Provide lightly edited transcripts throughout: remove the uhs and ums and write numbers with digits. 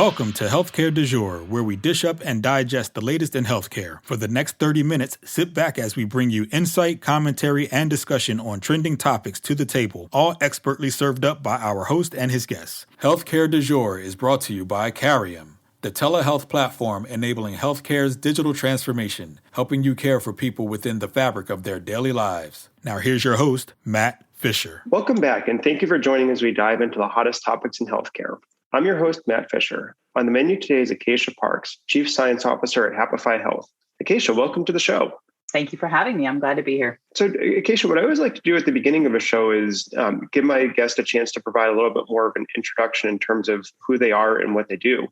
Welcome to Healthcare du Jour, where we dish up and digest the latest in healthcare. For the next 30 minutes, sit back as we bring you insight, commentary, and discussion on trending topics to the table, all expertly served up by our host and his guests. Healthcare du Jour is brought to you by Carium, the telehealth platform enabling healthcare's digital transformation, helping you care for people within the fabric of their daily lives. Now here's your host, Matt Fisher. Welcome back, and thank you for joining as we dive into the hottest topics in healthcare. I'm your host, Matt Fisher. On the menu today is Acacia Parks, Chief Science Officer at Happify Health. Acacia, welcome to the show. Thank you for having me. I'm glad to be here. So, Acacia, what I always like to do at the beginning of a show is give my guest a chance to provide a little bit more of an introduction in terms of who they are and what they do.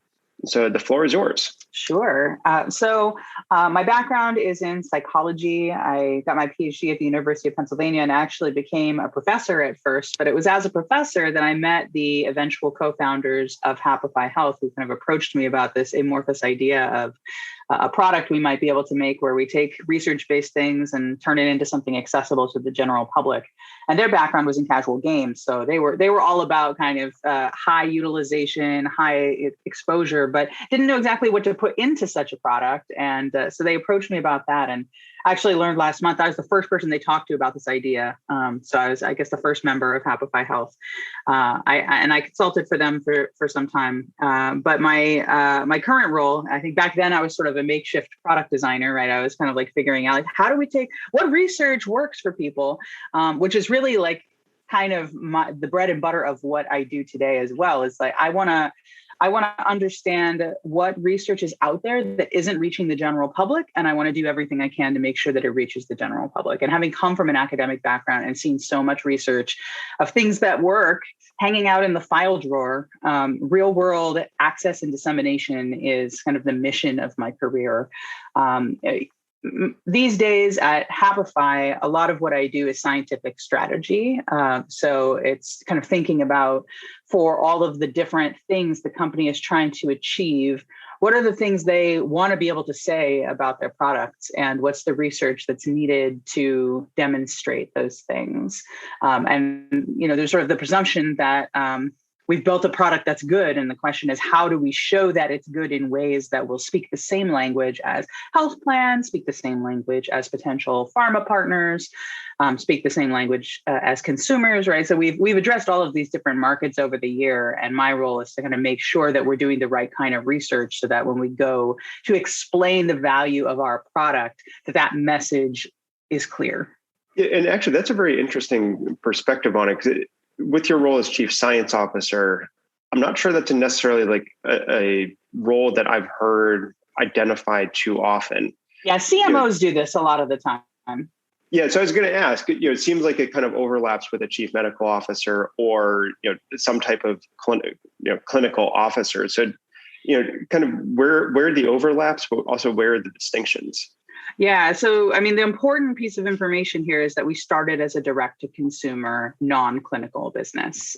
So the floor is yours. Sure. My background is in psychology. I got my PhD at the University of Pennsylvania and actually became a professor at first. But it was as a professor that I met the eventual co-founders of Happify Health, who kind of approached me about this amorphous idea of a product we might be able to make where we take research-based things and turn it into something accessible to the general public. And their background was in casual games. So they were all about kind of high utilization, high exposure, but didn't know exactly what to put into such a product. And so they approached me about that. And I actually learned last month, I was the first person they talked to about this idea. So I was, I guess, the first member of Happify Health. I consulted for them for some time. But my current role, I think back then I was sort of a makeshift product designer, right? I was kind of like figuring out, like, how do we take what research works for people, which is really like kind of the bread and butter of what I do today as well. Is like, I want to understand what research is out there that isn't reaching the general public. And I want to do everything I can to make sure that it reaches the general public. And having come from an academic background and seen so much research of things that work hanging out in the file drawer, real world access and dissemination is kind of the mission of my career. These days at Happify, a lot of what I do is scientific strategy. So it's kind of thinking about, for all of the different things the company is trying to achieve, what are the things they want to be able to say about their products, and what's the research that's needed to demonstrate those things? There's sort of the presumption that we've built a product that's good. And the question is, how do we show that it's good in ways that will speak the same language as health plans, speak the same language as potential pharma partners, speak the same language as consumers, right? So we've addressed all of these different markets over the year. And my role is to kind of make sure that we're doing the right kind of research so that when we go to explain the value of our product, that message is clear. And actually, that's a very interesting perspective on it. 'Cause with your role as Chief Science Officer, I'm not sure that's necessarily like a role that I've heard identified too often. Yeah, CMOs do this a lot of the time. Yeah, so I was going to ask, it seems like it kind of overlaps with a chief medical officer or, some type of clinical officer. So, kind of where are the overlaps, but also where are the distinctions? Yeah. So, I mean, the important piece of information here is that we started as a direct-to-consumer, non-clinical business.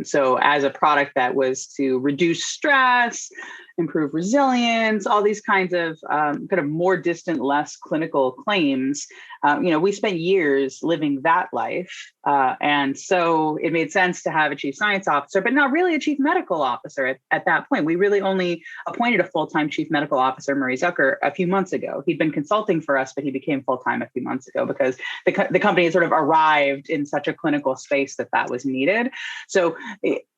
So as a product that was to reduce stress, improve resilience, all these kinds of kind of more distant, less clinical claims, we spent years living that life. And so it made sense to have a chief science officer, but not really a chief medical officer at that point. We really only appointed a full-time chief medical officer, Murray Zucker, a few months ago. He'd been consulting for us, but he became full-time a few months ago because the company had sort of arrived in such a clinical space that was needed. So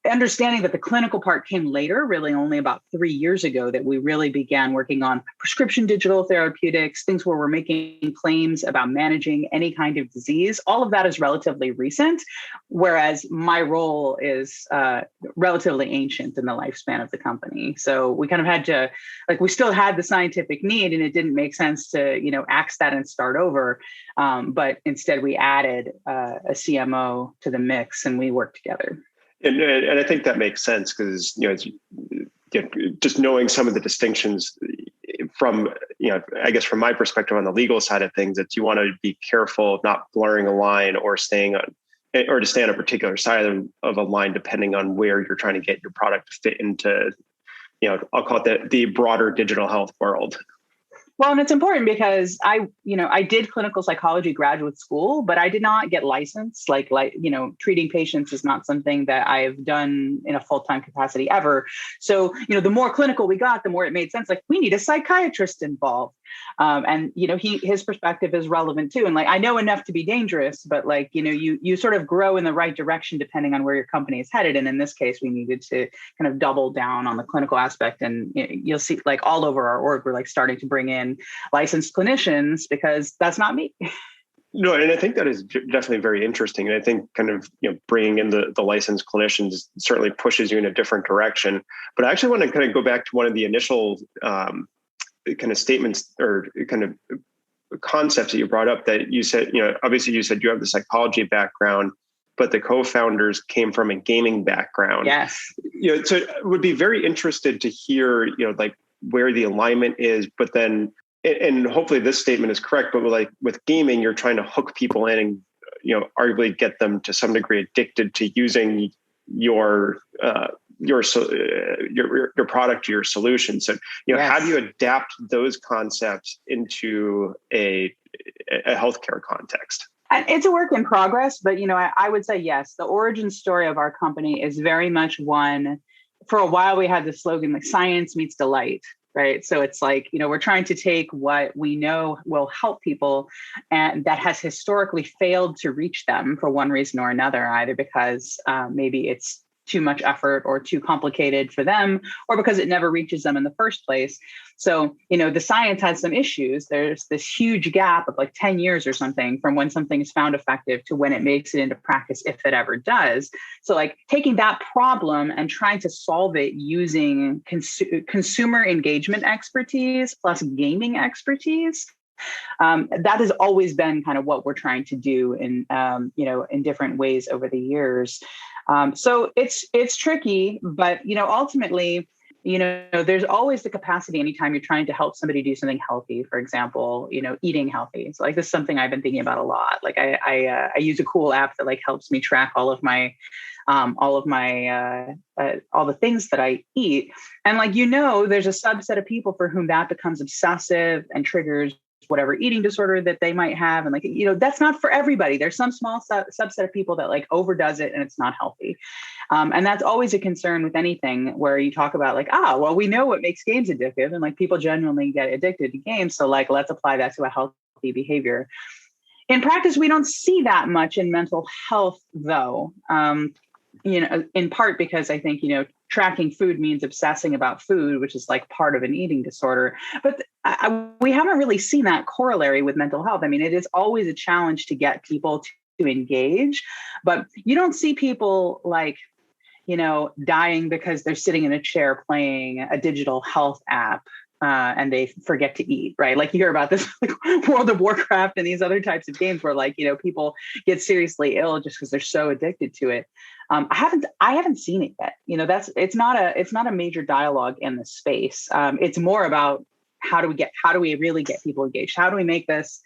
understanding that the clinical part came later, really only about 3 years ago, that we really began working on prescription digital therapeutics, things where we're making claims about managing any kind of disease. All of that is relatively recent, whereas my role is relatively ancient in the lifespan of the company. So we kind of had to, we still had the scientific need, and it didn't make sense to, axe that and start over. But instead we added a CMO to the mix and we worked together. And I think that makes sense because, just knowing some of the distinctions from, I guess from my perspective on the legal side of things, that you want to be careful of not blurring a line or to stay on a particular side of a line, depending on where you're trying to get your product to fit into, I'll call it the broader digital health world. Well, and it's important because I did clinical psychology graduate school, but I did not get licensed. Treating patients is not something that I've done in a full-time capacity ever. So, the more clinical we got, the more it made sense. Like, we need a psychiatrist involved. And his perspective is relevant too. And I know enough to be dangerous, but you sort of grow in the right direction depending on where your company is headed. And in this case, we needed to kind of double down on the clinical aspect. And you'll see all over our org, we're starting to bring in licensed clinicians because that's not me. No, and I think that is definitely very interesting. And I think kind of, bringing in the licensed clinicians certainly pushes you in a different direction. But I actually want to kind of go back to one of the initial kind of statements or kind of concepts that you brought up, that you said, obviously you said you have the psychology background, but the co-founders came from a gaming background. Yes. So I would be very interested to hear, where the alignment is, but then, and hopefully this statement is correct, but with gaming, you're trying to hook people in and, arguably get them to some degree addicted to using your product, your solution. So, Yes. How do you adapt those concepts into a healthcare context? It's a work in progress, but, I would say, yes, the origin story of our company is very much one. For a while, we had the slogan, science meets delight. Right. So it's we're trying to take what we know will help people and that has historically failed to reach them for one reason or another, either because maybe it's too much effort or too complicated for them, or because it never reaches them in the first place. So, the science has some issues. There's this huge gap of 10 years or something from when something is found effective to when it makes it into practice, if it ever does. So taking that problem and trying to solve it using consumer engagement expertise plus gaming expertise. That has always been kind of what we're trying to do in different ways over the years. So it's tricky, but, ultimately, there's always the capacity anytime you're trying to help somebody do something healthy, for example, eating healthy. So this is something I've been thinking about a lot. I use a cool app that helps me track all of my all the things that I eat. And there's a subset of people for whom that becomes obsessive and triggers whatever eating disorder that they might have. And that's not for everybody. There's some small subset of people that overdoes it and it's not healthy. And that's always a concern with anything where you talk about well, we know what makes games addictive and people genuinely get addicted to games. So let's apply that to a healthy behavior. In practice, we don't see that much in mental health though. In part because I think, tracking food means obsessing about food, which is part of an eating disorder. But we haven't really seen that corollary with mental health. It is always a challenge to get people to engage, but you don't see people dying because they're sitting in a chair playing a digital health app. And they forget to eat, right? You hear about this World of Warcraft and these other types of games where people get seriously ill just because they're so addicted to it. I haven't seen it yet. It's not a major dialogue in the space. It's more about how do we really get people engaged? How do we make this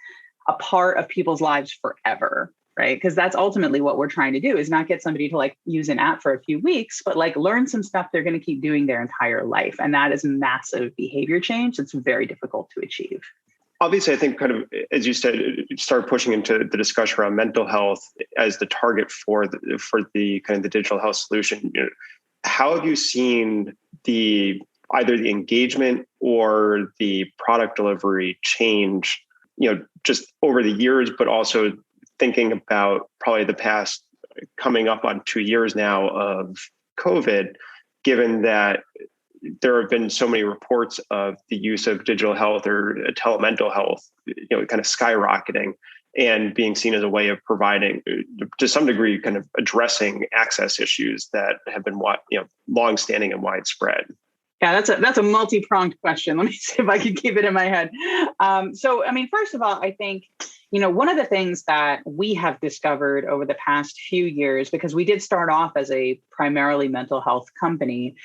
a part of people's lives forever? Right. Because that's ultimately what we're trying to do, is not get somebody to use an app for a few weeks, but learn some stuff they're going to keep doing their entire life. And that is massive behavior change. It's very difficult to achieve. Obviously, I think kind of, as you said, start pushing into the discussion around mental health as the target for the kind of the digital health solution. How have you seen either the engagement or the product delivery change, just over the years, but also thinking about probably the past coming up on 2 years now of COVID, given that there have been so many reports of the use of digital health or telemental health, kind of skyrocketing and being seen as a way of providing, to some degree, kind of addressing access issues that have been longstanding and widespread. Yeah, that's a multi-pronged question. Let me see if I can keep it in my head. First of all, I think, one of the things that we have discovered over the past few years, because we did start off as a primarily mental health company,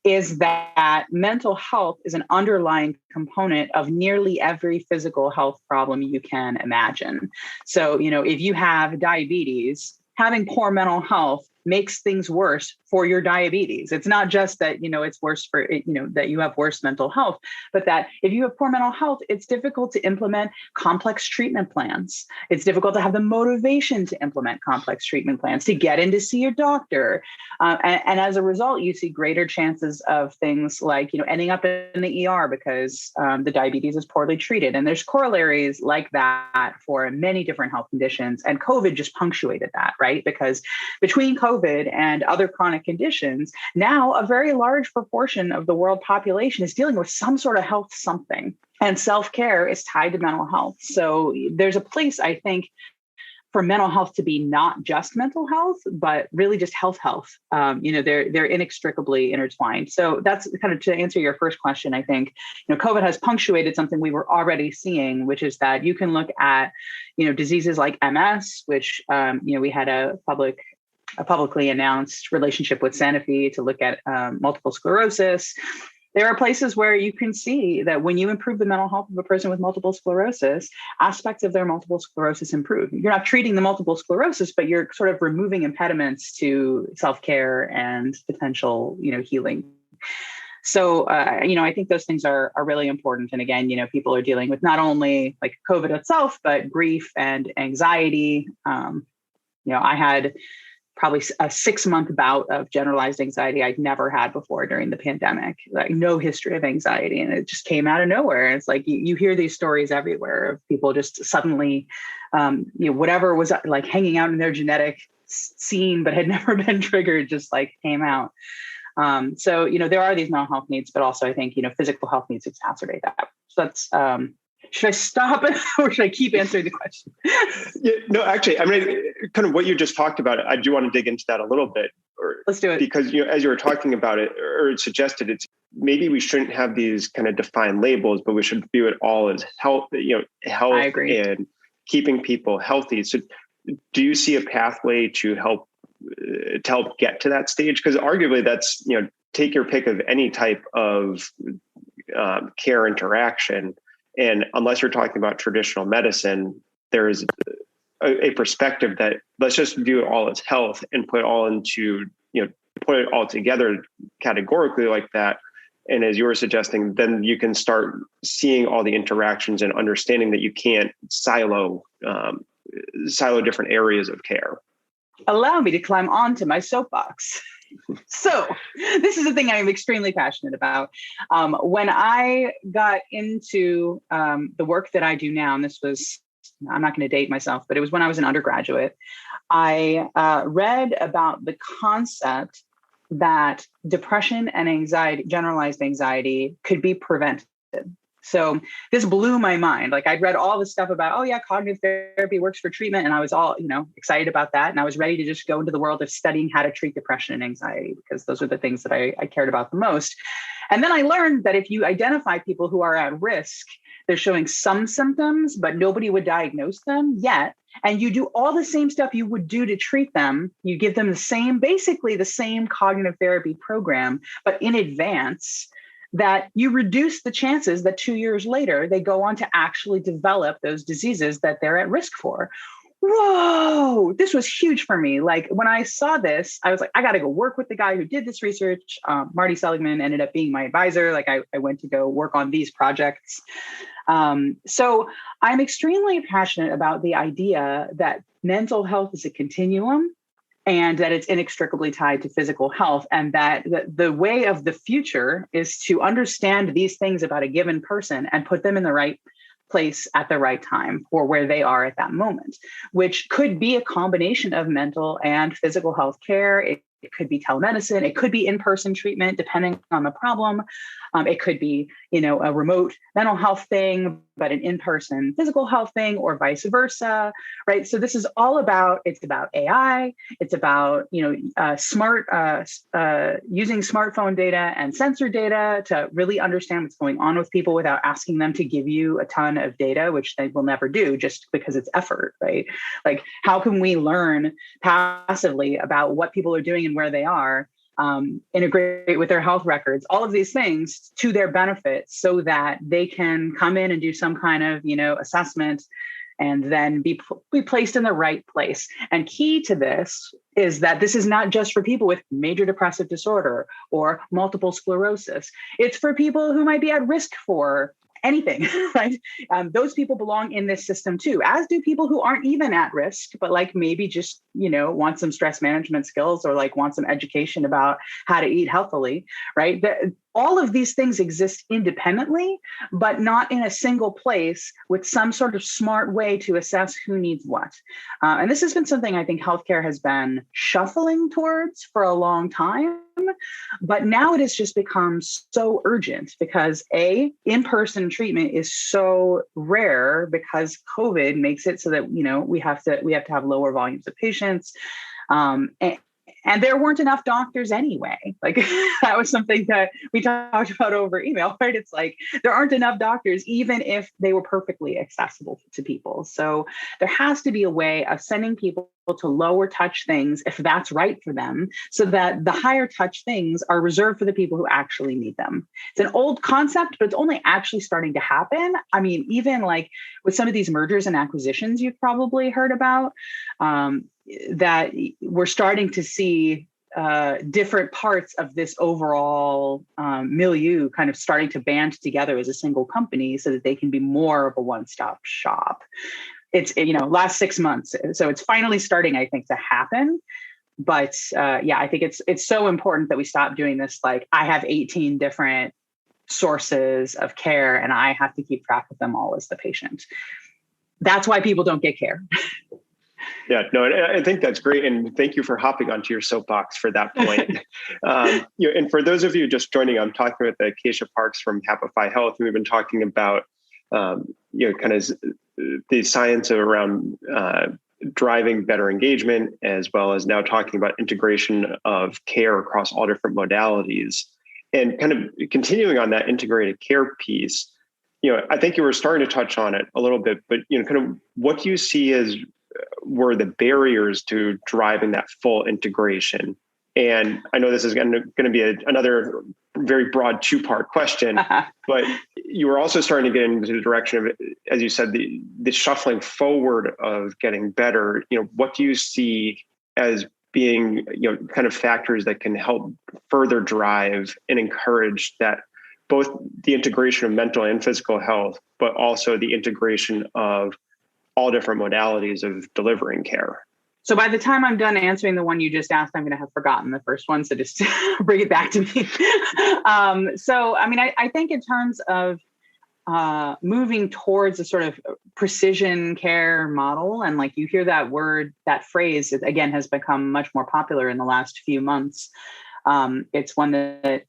is that mental health is an underlying component of nearly every physical health problem you can imagine. So, if you have diabetes, having poor mental health makes things worse for your diabetes. It's not just that, it's worse for, that you have worse mental health, but that if you have poor mental health, it's difficult to implement complex treatment plans. It's difficult to have the motivation to implement complex treatment plans, to get in to see your doctor. And as a result, you see greater chances of things like, ending up in the ER because the diabetes is poorly treated. And there's corollaries like that for many different health conditions. And COVID just punctuated that, right? Because between COVID and other chronic conditions, now a very large proportion of the world population is dealing with some sort of health something. And self-care is tied to mental health. So there's a place, I think, for mental health to be not just mental health, but really just health. They're inextricably intertwined. So that's kind of to answer your first question. I think, COVID has punctuated something we were already seeing, which is that you can look at, diseases like MS, which, we had a publicly announced relationship with Sanofi to look at multiple sclerosis. There are places where you can see that when you improve the mental health of a person with multiple sclerosis, aspects of their multiple sclerosis improve. You're not treating the multiple sclerosis, but you're sort of removing impediments to self-care and potential, healing. So, I think those things are really important. And again, people are dealing with not only like COVID itself, but grief and anxiety. I had probably a 6-month bout of generalized anxiety I'd never had before during the pandemic, like no history of anxiety. And it just came out of nowhere. It's like you hear these stories everywhere of people just suddenly, whatever was like hanging out in their genetic scene, but had never been triggered, just like came out. So, there are these mental health needs, but also I think, physical health needs exacerbate that. So that's, should I stop or should I keep answering the question? Yeah, no, actually, I mean, kind of what you just talked about, I do want to dig into that a little bit. Let's do it. Because, as you were talking about it, or it suggested, it's maybe we shouldn't have these kind of defined labels, but we should view it all as health, health and keeping people healthy. So do you see a pathway to help get to that stage? Because arguably that's, take your pick of any type of care interaction. And unless you're talking about traditional medicine, there is a perspective that let's just view it all as health and put it all into, put it all together categorically like that. And as you were suggesting, then you can start seeing all the interactions and understanding that you can't silo different areas of care. Allow me to climb onto my soapbox. So this is the thing I'm extremely passionate about. When I got into the work that I do now, and this was, I'm not going to date myself, but it was when I was an undergraduate, I read about the concept that depression and anxiety, generalized anxiety, could be prevented. So this blew my mind. Like I'd read all this stuff about, cognitive therapy works for treatment. And I was all, excited about that. And I was ready to just go into the world of studying how to treat depression and anxiety, because those are the things that I cared about the most. And then I learned that if you identify people who are at risk, they're showing some symptoms, but nobody would diagnose them yet. And you do all the same stuff you would do to treat them. You give them basically the same cognitive therapy program, but in advance, that you reduce the chances that 2 years later, they go on to actually develop those diseases that they're at risk for. Whoa, this was huge for me. Like when I saw this, I was like, I got to go work with the guy who did this research. Marty Seligman ended up being my advisor. Like I went to go work on these projects. So I'm extremely passionate about the idea that mental health is a continuum, and that it's inextricably tied to physical health, and that the way of the future is to understand these things about a given person and put them in the right place at the right time for where they are at that moment, which could be a combination of mental and physical health care. It could be telemedicine. It could be in-person treatment, depending on the problem. It could be, a remote mental health thing, but an in-person physical health thing, or vice versa, right? So this is all about, it's about AI. It's about, using smartphone data and sensor data to really understand what's going on with people without asking them to give you a ton of data, which they will never do just because it's effort, right? Like, how can we learn passively about what people are doing and where they are, integrate with their health records, all of these things to their benefit, so that they can come in and do some kind of, assessment and then be placed in the right place. And key to this is that this is not just for people with major depressive disorder or multiple sclerosis. It's for people who might be at risk for anything, right? Those people belong in this system too, as do people who aren't even at risk, but like maybe just, want some stress management skills or like want some education about how to eat healthily, right? All of these things exist independently, but not in a single place with some sort of smart way to assess who needs what. And this has been something I think healthcare has been shuffling towards for a long time. But now it has just become so urgent because in-person treatment is so rare because COVID makes it so that, we have to have lower volumes of patients. And there weren't enough doctors anyway. Like that was something that we talked about over email, right? It's like there aren't enough doctors, even if they were perfectly accessible to people. So there has to be a way of sending people to lower touch things, if that's right for them, so that the higher touch things are reserved for the people who actually need them. It's an old concept, but it's only actually starting to happen. I mean, even like with some of these mergers and acquisitions you've probably heard about, that we're starting to see different parts of this overall milieu kind of starting to band together as a single company so that they can be more of a one-stop shop. It's, last 6 months. So it's finally starting, I think, to happen. But I think it's so important that we stop doing this. Like I have 18 different sources of care and I have to keep track of them all as the patient. That's why people don't get care. Yeah, no, I think that's great. And thank you for hopping onto your soapbox for that point. And for those of you just joining, I'm talking with Acacia Parks from Happify Health. And we've been talking about, kind of the science around driving better engagement, as well as now talking about integration of care across all different modalities. And kind of continuing on that integrated care piece, I think you were starting to touch on it a little bit, but, kind of what do you see as were the barriers to driving that full integration? And I know this is going to be another very broad two-part question, but you were also starting to get into the direction of, as you said, the shuffling forward of getting better. What do you see as being, kind of factors that can help further drive and encourage that both the integration of mental and physical health, but also the integration of all different modalities of delivering care? So by the time I'm done answering the one you just asked, I'm going to have forgotten the first one. So just bring it back to me. I think in terms of moving towards a sort of precision care model, and like you hear that word, that phrase, it again has become much more popular in the last few months. It's one that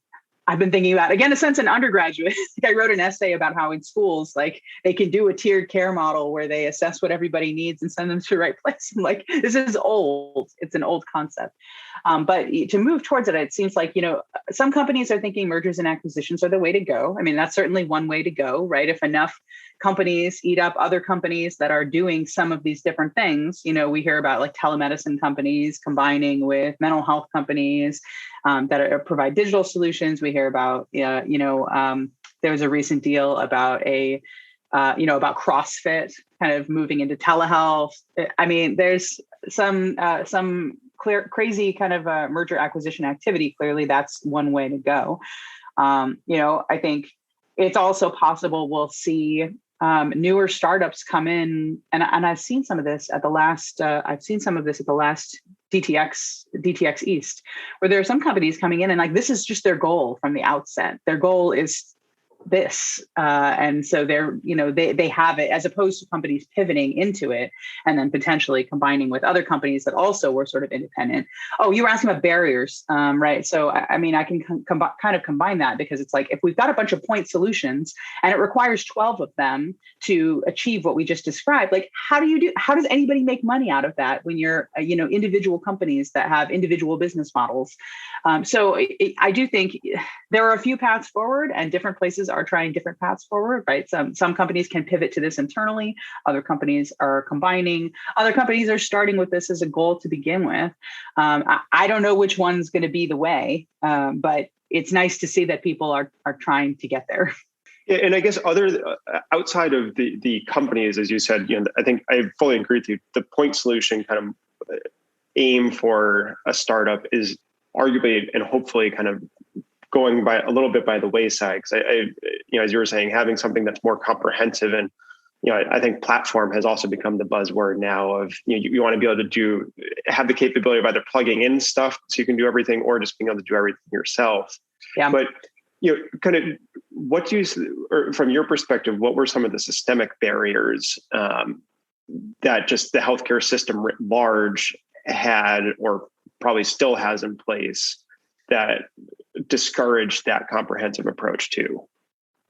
I've been thinking about, again, since an undergraduate. I wrote an essay about how in schools, like they can do a tiered care model where they assess what everybody needs and send them to the right place. I'm like, this is old. It's an old concept. But to move towards it, it seems like, some companies are thinking mergers and acquisitions are the way to go. I mean, that's certainly one way to go, right? If enough companies eat up other companies that are doing some of these different things, we hear about like telemedicine companies combining with mental health companies that provide digital solutions. We hear about, there was a recent deal about about CrossFit kind of moving into telehealth. I mean, there's some crazy kind of merger acquisition activity. Clearly, that's one way to go. I think it's also possible we'll see newer startups come in, and I've seen some of this at the last. DTX East, where there are some companies coming in and like this is just their goal from the outset. Their goal is this, and so they have it, as opposed to companies pivoting into it and then potentially combining with other companies that also were sort of independent. Oh, you were asking about barriers, right? So I can kind of combine that, because it's like if we've got a bunch of point solutions and it requires 12 of them to achieve what we just described, like how does anybody make money out of that when you're individual companies that have individual business models? I do think there are a few paths forward, and different places are trying different paths forward, right? Some companies can pivot to this internally. Other companies are combining. Other companies are starting with this as a goal to begin with. I don't know which one's going to be the way, but it's nice to see that people are trying to get there. Yeah, and I guess outside of the companies, as you said, I think I fully agree with you. The point solution kind of aim for a startup is arguably and hopefully kind of going by a little bit by the wayside. Because as you were saying, having something that's more comprehensive, and I think platform has also become the buzzword now of you want to be able to have the capability of either plugging in stuff so you can do everything, or just being able to do everything yourself. Yeah. But kind of or from your perspective, what were some of the systemic barriers that just the healthcare system writ large had, or probably still has in place, that discouraged that comprehensive approach too?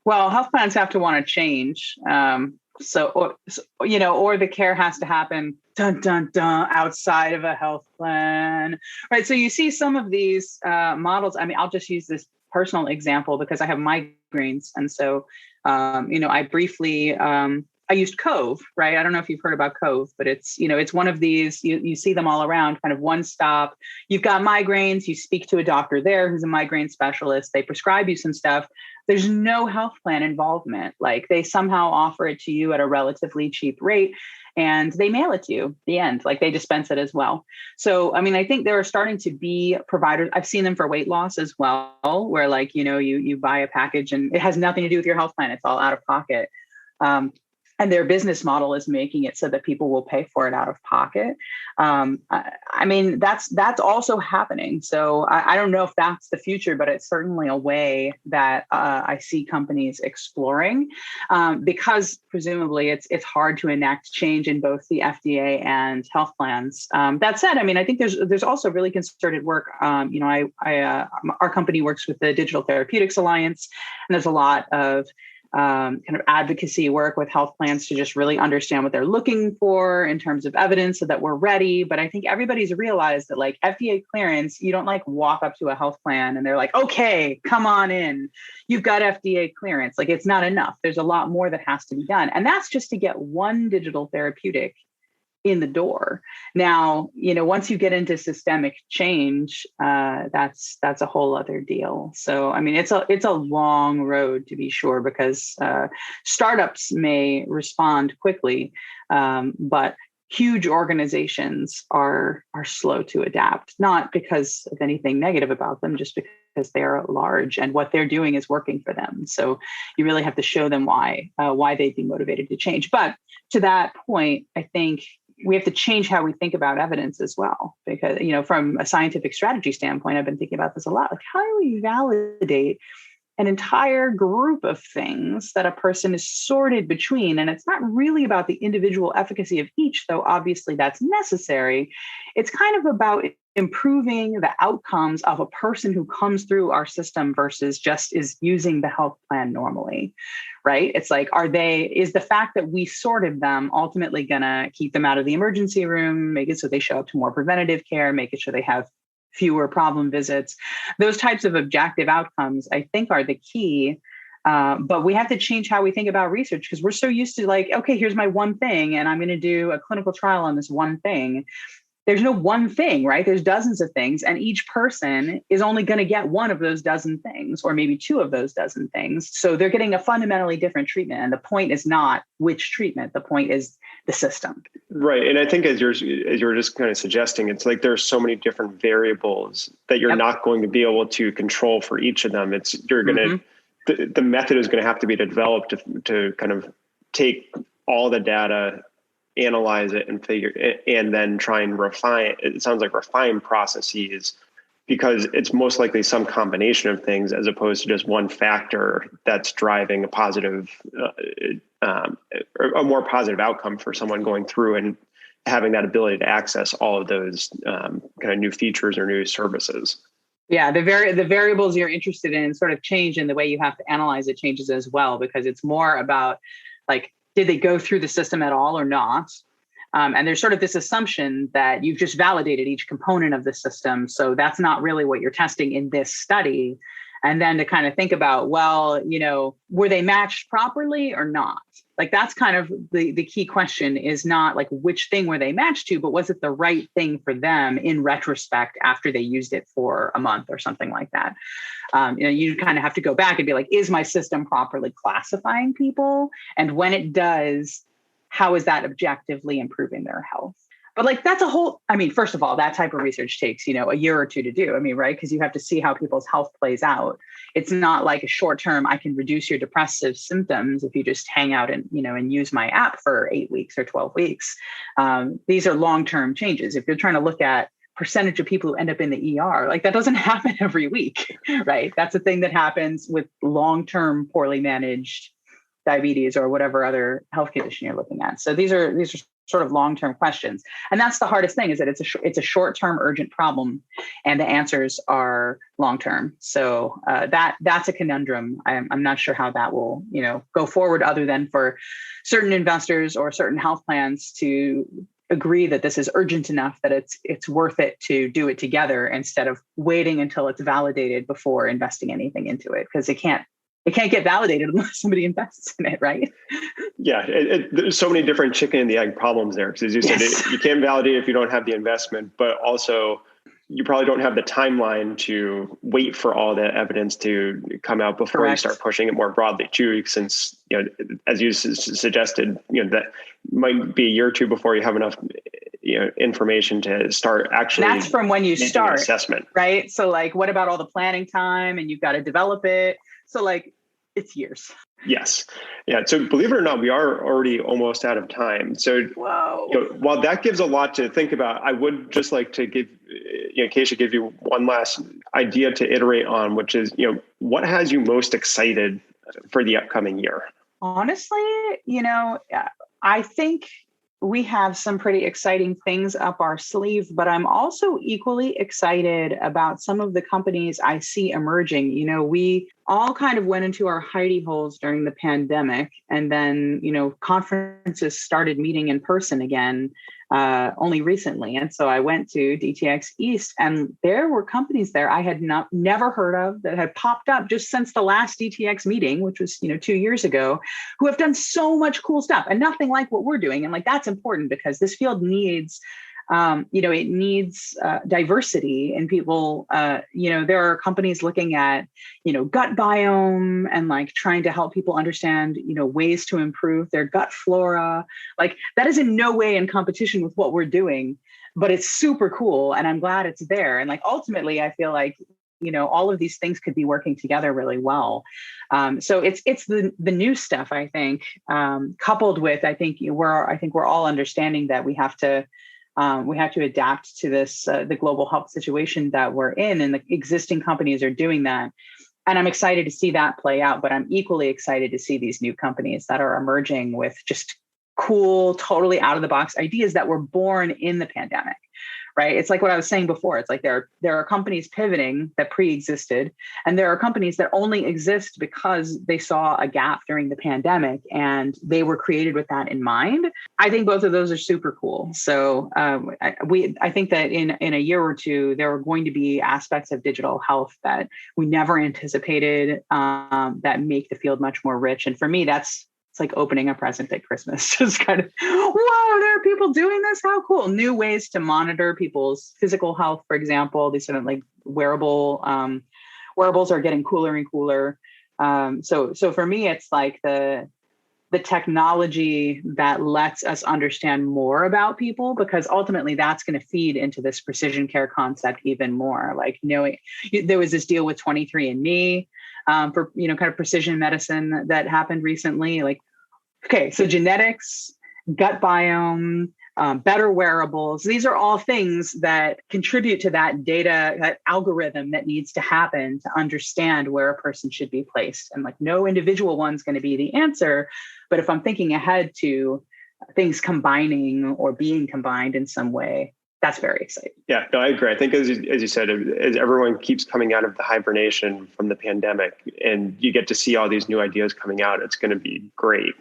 Well, health plans have to want to change. Or the care has to happen outside of a health plan, right? So you see some of these models. I mean, I'll just use this personal example because I have migraines. And so, I briefly, I used Cove, right? I don't know if you've heard about Cove, but it's one of these, you see them all around, kind of one stop. You've got migraines, you speak to a doctor there who's a migraine specialist. They prescribe you some stuff. There's no health plan involvement. Like, they somehow offer it to you at a relatively cheap rate, and they mail it to you at the end. Like, they dispense it as well. So, I mean, I think there are starting to be providers. I've seen them for weight loss as well, where you buy a package and it has nothing to do with your health plan. It's all out of pocket. And their business model is making it so that people will pay for it out of pocket. I mean, that's also happening. So I don't know if that's the future, but it's certainly a way that I see companies exploring, because presumably it's hard to enact change in both the FDA and health plans. That said, I mean, I think there's also really concerted work. Our company works with the Digital Therapeutics Alliance, and there's a lot of kind of advocacy work with health plans to just really understand what they're looking for in terms of evidence so that we're ready. But I think everybody's realized that, like, FDA clearance, you don't walk up to a health plan and they're like, okay, come on in. You've got FDA clearance. Like, it's not enough. There's a lot more that has to be done. And that's just to get one digital therapeutic in the door. Now, once you get into systemic change, that's a whole other deal. So, I mean, it's a long road, to be sure, because startups may respond quickly, but huge organizations are slow to adapt, not because of anything negative about them, just because they're large and what they're doing is working for them. So you really have to show them why they'd be motivated to change. But to that point, I think we have to change how we think about evidence as well, because, from a scientific strategy standpoint, I've been thinking about this a lot. Like, how do we validate an entire group of things that a person is sorted between? And it's not really about the individual efficacy of each, though obviously that's necessary. It's kind of about improving the outcomes of a person who comes through our system versus just is using the health plan normally, right? It's like, is the fact that we sorted them ultimately going to keep them out of the emergency room, make it so they show up to more preventative care, make it sure they have fewer problem visits? Those types of objective outcomes, I think, are the key. But we have to change how we think about research, because we're so used to, like, okay, here's my one thing, and I'm going to do a clinical trial on this one thing. There's no one thing, right? There's dozens of things, and each person is only going to get one of those dozen things, or maybe two of those dozen things. So they're getting a fundamentally different treatment. And the point is not which treatment. The point is the system. Right. And I think as you're just kind of suggesting, it's like there's so many different variables that you're not going to be able to control for each of them. You're going to, the method is going to have to be developed to kind of take all the data, analyze it, and then try and refine. It sounds like refine processes, because it's most likely some combination of things as opposed to just one factor that's driving a positive, a more positive outcome for someone going through and having that ability to access all of those kind of new features or new services. Yeah, the variables you're interested in sort of change, and the way you have to analyze it changes as well, because it's more about, like, did they go through the system at all or not? And there's sort of this assumption that you've just validated each component of the system. So that's not really what you're testing in this study. And then to kind of think about, well, were they matched properly or not? Like, that's kind of the key question, is not like which thing were they matched to, but was it the right thing for them in retrospect after they used it for a month or something like that? You kind of have to go back and be like, is my system properly classifying people? And when it does, how is that objectively improving their health? But like, that's first of all, that type of research takes, a year or two to do. Right. Because you have to see how people's health plays out. It's not like a short term, I can reduce your depressive symptoms if you just hang out and use my app for 8 weeks or 12 weeks. These are long-term changes. If you're trying to look at percentage of people who end up in the ER, like, that doesn't happen every week, right? That's a thing that happens with long-term poorly managed diabetes or whatever other health condition you're looking at. So these are sort of long-term questions. And that's the hardest thing, is that it's a short-term urgent problem and the answers are long-term. So that's a conundrum. I'm not sure how that will, go forward, other than for certain investors or certain health plans to agree that this is urgent enough that it's worth it to do it together, instead of waiting until it's validated before investing anything into it, because it can't get validated unless somebody invests in it, right? Yeah, there's so many different chicken and the egg problems there. Because as you said, you can't validate if you don't have the investment, but also you probably don't have the timeline to wait for all the evidence to come out before you start pushing it more broadly too. Since, as you suggested, that might be a year or two before you have enough information to start actually. And that's from when you start assessment, right? So like, what about all the planning time, and you've got to develop it? So like, it's years. Yes. Yeah. So believe it or not, we are already almost out of time. So while that gives a lot to think about, I would just like to give, Acacia, give you one last idea to iterate on, which is, what has you most excited for the upcoming year? Honestly, I think we have some pretty exciting things up our sleeve, but I'm also equally excited about some of the companies I see emerging. We all kind of went into our hidey holes during the pandemic, and then, conferences started meeting in person again only recently. And so I went to DTX East, and there were companies there I had never heard of that had popped up just since the last DTX meeting, which was 2 years ago, who have done so much cool stuff and nothing like what we're doing. And like, that's important, because this field needs it needs diversity in people. There are companies looking at, gut biome and like trying to help people understand, ways to improve their gut flora. Like, that is in no way in competition with what we're doing, but it's super cool. And I'm glad it's there. And like, ultimately, I feel like, all of these things could be working together really well. So it's the new stuff, I think, coupled with, I think we're all understanding that we have to adapt to this, the global health situation that we're in, and the existing companies are doing that. And I'm excited to see that play out, but I'm equally excited to see these new companies that are emerging with just cool, totally out of the box ideas that were born in the pandemic, right? It's like what I was saying before. It's like there are companies pivoting that pre-existed, and there are companies that only exist because they saw a gap during the pandemic and they were created with that in mind. I think both of those are super cool. So I think that in a year or two, there are going to be aspects of digital health that we never anticipated that make the field much more rich. And for me, it's like opening a present at Christmas. Just kind of, whoa, there are people doing this. How cool. New ways to monitor people's physical health, for example. These sort of like wearables are getting cooler and cooler. So for me, it's like the technology that lets us understand more about people, because ultimately that's going to feed into this precision care concept even more. Like, there was this deal with 23andMe for, kind of precision medicine that happened recently. Like, okay, so genetics, gut biome, better wearables, these are all things that contribute to that data, that algorithm that needs to happen to understand where a person should be placed. And like, no individual one's going to be the answer. But if I'm thinking ahead to things combining or being combined in some way, that's very exciting. Yeah, no, I agree. I think as you said, as everyone keeps coming out of the hibernation from the pandemic and you get to see all these new ideas coming out, it's going to be great.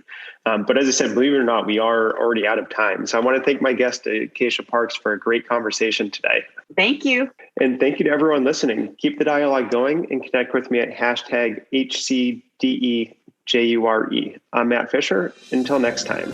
But as I said, believe it or not, we are already out of time. So I want to thank my guest at Acacia Parks for a great conversation today. Thank you. And thank you to everyone listening. Keep the dialogue going and connect with me at #HCDEJURE. I'm Matt Fisher. Until next time.